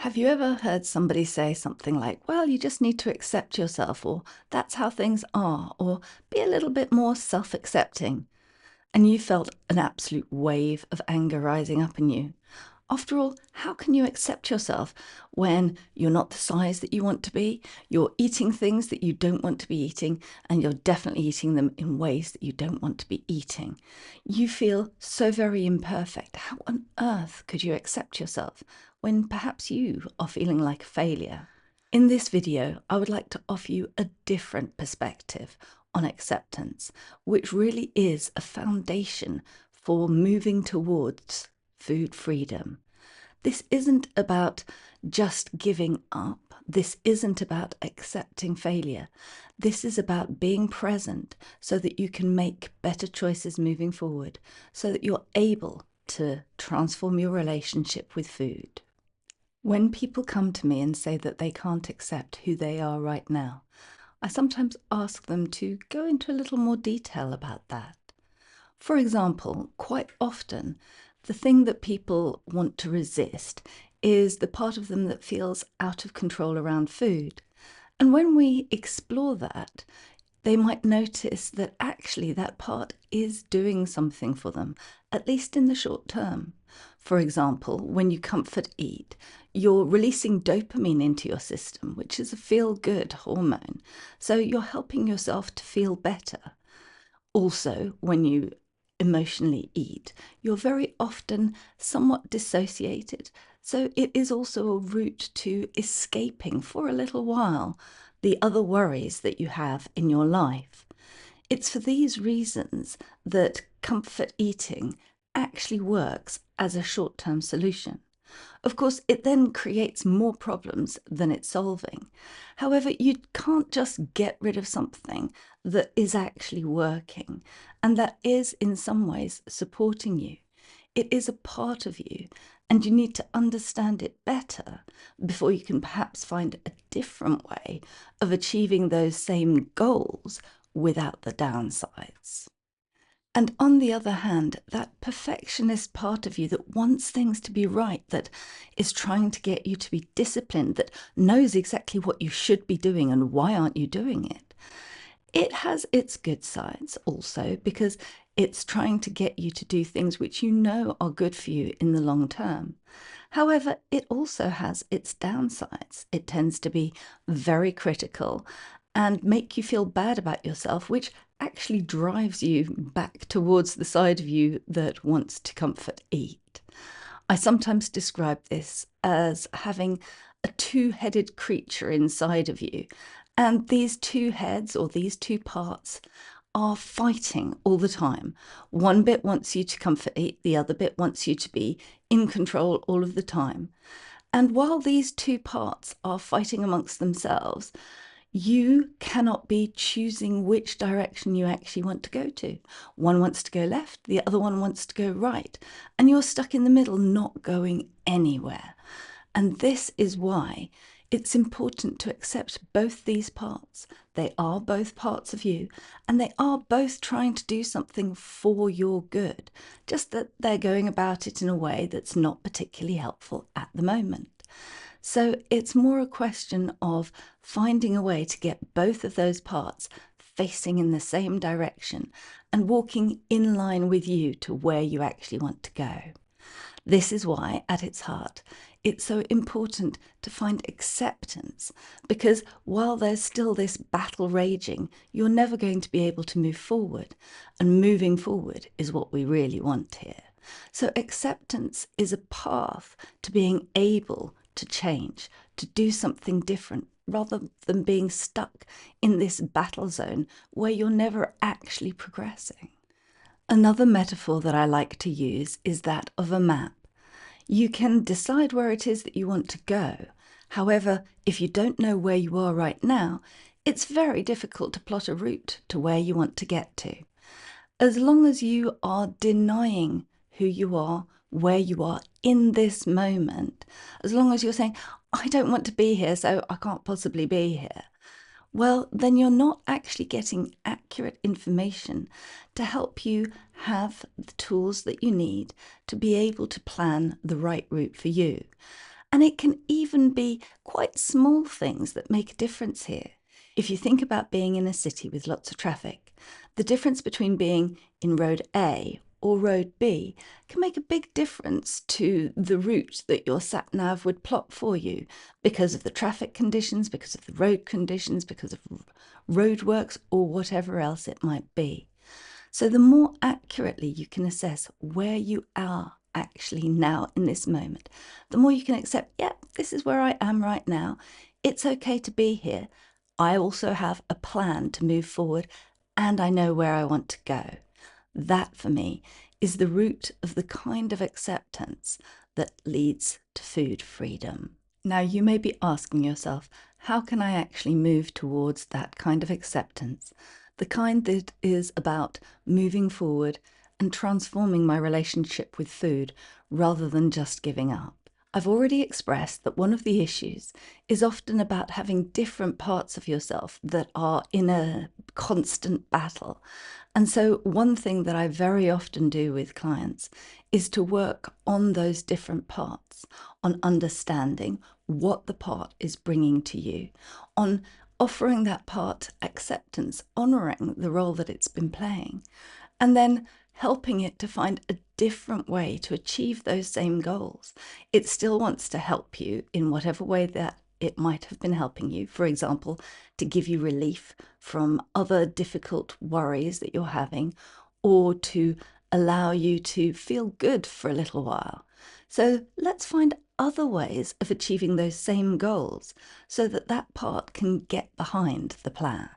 Have you ever heard somebody say something like, well, you just need to accept yourself, or that's how things are, or be a little bit more self accepting? And you felt an absolute wave of anger rising up in you. After all, how can you accept yourself when you're not the size that you want to be? You're eating things that you don't want to be eating, and you're definitely eating them in ways that you don't want to be eating. You feel so very imperfect. How on earth could you accept yourself when perhaps you are feeling like a failure? In this video, I would like to offer you a different perspective on acceptance, which really is a foundation for moving towards food freedom. This isn't about just giving up. This isn't about accepting failure. This is about being present so that you can make better choices moving forward, so that you're able to transform your relationship with food. When people come to me and say that they can't accept who they are right now, I sometimes ask them to go into a little more detail about that. For example, quite often, the thing that people want to resist is the part of them that feels out of control around food. And when we explore that, they might notice that actually that part is doing something for them, at least in the short term. For example, when you comfort eat, you're releasing dopamine into your system, which is a feel-good hormone. So you're helping yourself to feel better. Also, when you emotionally eat, you're very often somewhat dissociated. So it is also a route to escaping for a little while the other worries that you have in your life. It's for these reasons that comfort eating actually works as a short-term solution. Of course, it then creates more problems than it's solving. However, you can't just get rid of something that is actually working and that is in some ways supporting you. It is a part of you, and you need to understand it better before you can perhaps find a different way of achieving those same goals without the downsides. And on the other hand, that perfectionist part of you that wants things to be right, that is trying to get you to be disciplined, that knows exactly what you should be doing and why aren't you doing it, it has its good sides also, because it's trying to get you to do things which you know are good for you in the long term. However, it also has its downsides. It tends to be very critical and make you feel bad about yourself, which actually drives you back towards the side of you that wants to comfort eat. I sometimes describe this as having a two-headed creature inside of you. And these two heads, or these two parts, are fighting all the time. One bit wants you to comfort eat, the other bit wants you to be in control all of the time. And while these two parts are fighting amongst themselves, you cannot be choosing which direction you actually want to go to. One wants to go left, the other one wants to go right, and you're stuck in the middle, not going anywhere. And this is why it's important to accept both these parts. They are both parts of you, and they are both trying to do something for your good, just that they're going about it in a way that's not particularly helpful at the moment. So it's more a question of finding a way to get both of those parts facing in the same direction and walking in line with you to where you actually want to go. This is why, at its heart, it's so important to find acceptance, because while there's still this battle raging, you're never going to be able to move forward, and moving forward is what we really want here. So acceptance is a path to being able to change, to do something different, rather than being stuck in this battle zone where you're never actually progressing. Another metaphor that I like to use is that of a map. You can decide where it is that you want to go. However, if you don't know where you are right now, it's very difficult to plot a route to where you want to get to. As long as you are denying who you are, where you are in this moment, as long as you're saying, I don't want to be here, so I can't possibly be here, well, then you're not actually getting accurate information to help you have the tools that you need to be able to plan the right route for you. And it can even be quite small things that make a difference here. If you think about being in a city with lots of traffic, the difference between being in road A or road B can make a big difference to the route that your sat-nav would plot for you because of the traffic conditions, because of the road conditions, because of roadworks, or whatever else it might be. So the more accurately you can assess where you are actually now in this moment, the more you can accept, yeah, this is where I am right now. It's okay to be here. I also have a plan to move forward, and I know where I want to go. That, for me, is the root of the kind of acceptance that leads to food freedom. Now, you may be asking yourself, how can I actually move towards that kind of acceptance? The kind that is about moving forward and transforming my relationship with food rather than just giving up. I've already expressed that one of the issues is often about having different parts of yourself that are in a constant battle. And so one thing that I very often do with clients is to work on those different parts, on understanding what the part is bringing to you, on offering that part acceptance, honoring the role that it's been playing, and then helping it to find a different way to achieve those same goals. It still wants to help you in whatever way that it might have been helping you. For example, to give you relief from other difficult worries that you're having, or to allow you to feel good for a little while. So let's find other ways of achieving those same goals so that that part can get behind the plan.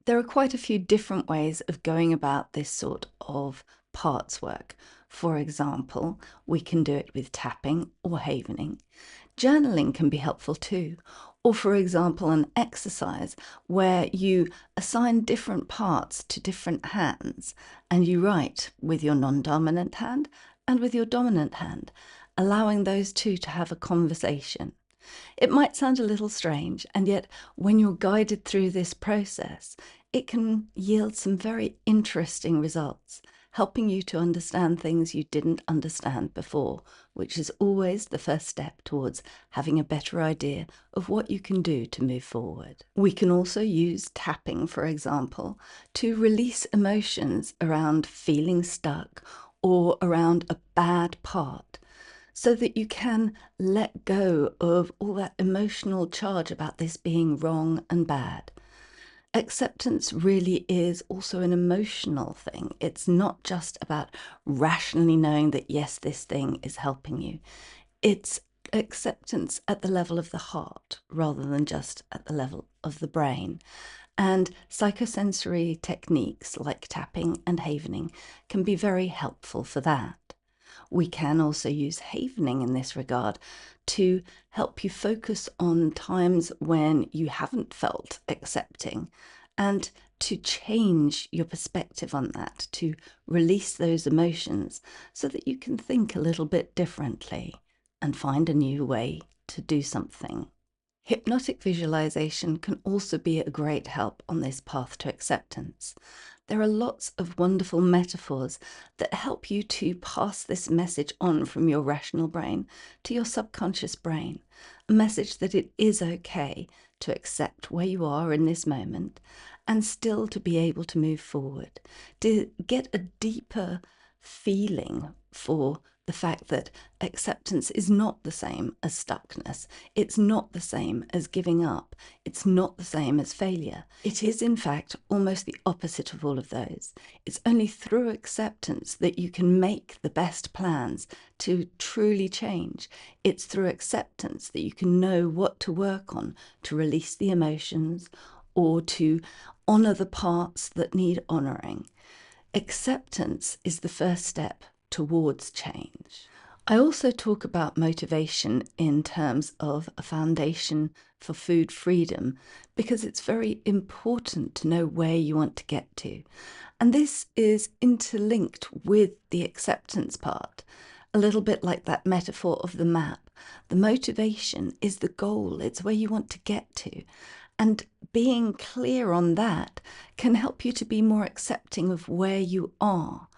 There are quite a few different ways of going about this sort of parts work. For example, we can do it with tapping or havening. Journaling can be helpful too. Or for example, an exercise where you assign different parts to different hands and you write with your non-dominant hand and with your dominant hand, allowing those two to have a conversation. It might sound a little strange, and yet when you're guided through this process, it can yield some very interesting results, helping you to understand things you didn't understand before, which is always the first step towards having a better idea of what you can do to move forward. We can also use tapping, for example, to release emotions around feeling stuck or around a bad part, so that you can let go of all that emotional charge about this being wrong and bad. Acceptance really is also an emotional thing. It's not just about rationally knowing that, yes, this thing is helping you. It's acceptance at the level of the heart rather than just at the level of the brain. And psychosensory techniques like tapping and havening can be very helpful for that. We can also use havening in this regard to help you focus on times when you haven't felt accepting and to change your perspective on that, to release those emotions so that you can think a little bit differently and find a new way to do something. Hypnotic visualization can also be a great help on this path to acceptance. There are lots of wonderful metaphors that help you to pass this message on from your rational brain to your subconscious brain, a message that it is okay to accept where you are in this moment and still to be able to move forward, to get a deeper feeling for the fact that acceptance is not the same as stuckness. It's not the same as giving up. It's not the same as failure. It is, in fact, almost the opposite of all of those. It's only through acceptance that you can make the best plans to truly change. It's through acceptance that you can know what to work on to release the emotions or to honor the parts that need honoring. Acceptance is the first step towards change. I also talk about motivation in terms of a foundation for food freedom because it's very important to know where you want to get to. And this is interlinked with the acceptance part, a little bit like that metaphor of the map. The motivation is the goal, it's where you want to get to. And being clear on that can help you to be more accepting of where you are,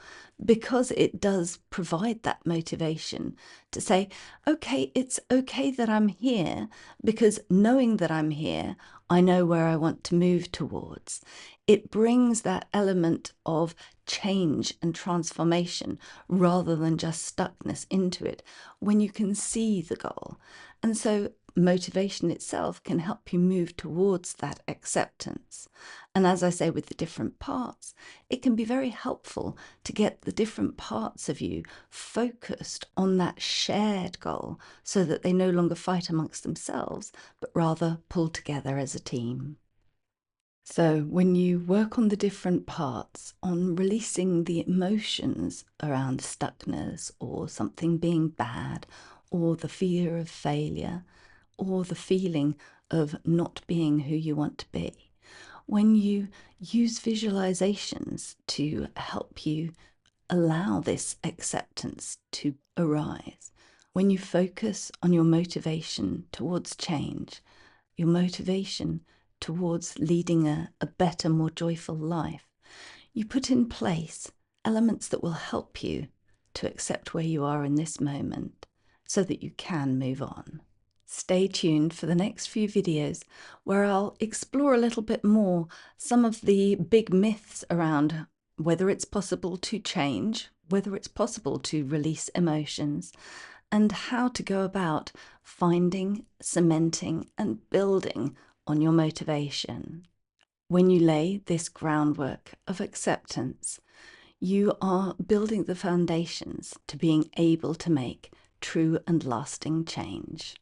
because it does provide that motivation to say, okay, it's okay that I'm here, because knowing that I'm here, I know where I want to move towards. It brings that element of change and transformation rather than just stuckness into it when you can see the goal. And so motivation itself can help you move towards that acceptance. And as I say, with the different parts, it can be very helpful to get the different parts of you focused on that shared goal so that they no longer fight amongst themselves, but rather pull together as a team. So when you work on the different parts, on releasing the emotions around stuckness or something being bad, or the fear of failure, or the feeling of not being who you want to be, when you use visualizations to help you allow this acceptance to arise, when you focus on your motivation towards change, your motivation towards leading a better, more joyful life, you put in place elements that will help you to accept where you are in this moment so that you can move on. Stay tuned for the next few videos where I'll explore a little bit more some of the big myths around whether it's possible to change, whether it's possible to release emotions, and how to go about finding, cementing, and building on your motivation. When you lay this groundwork of acceptance, you are building the foundations to being able to make true and lasting change.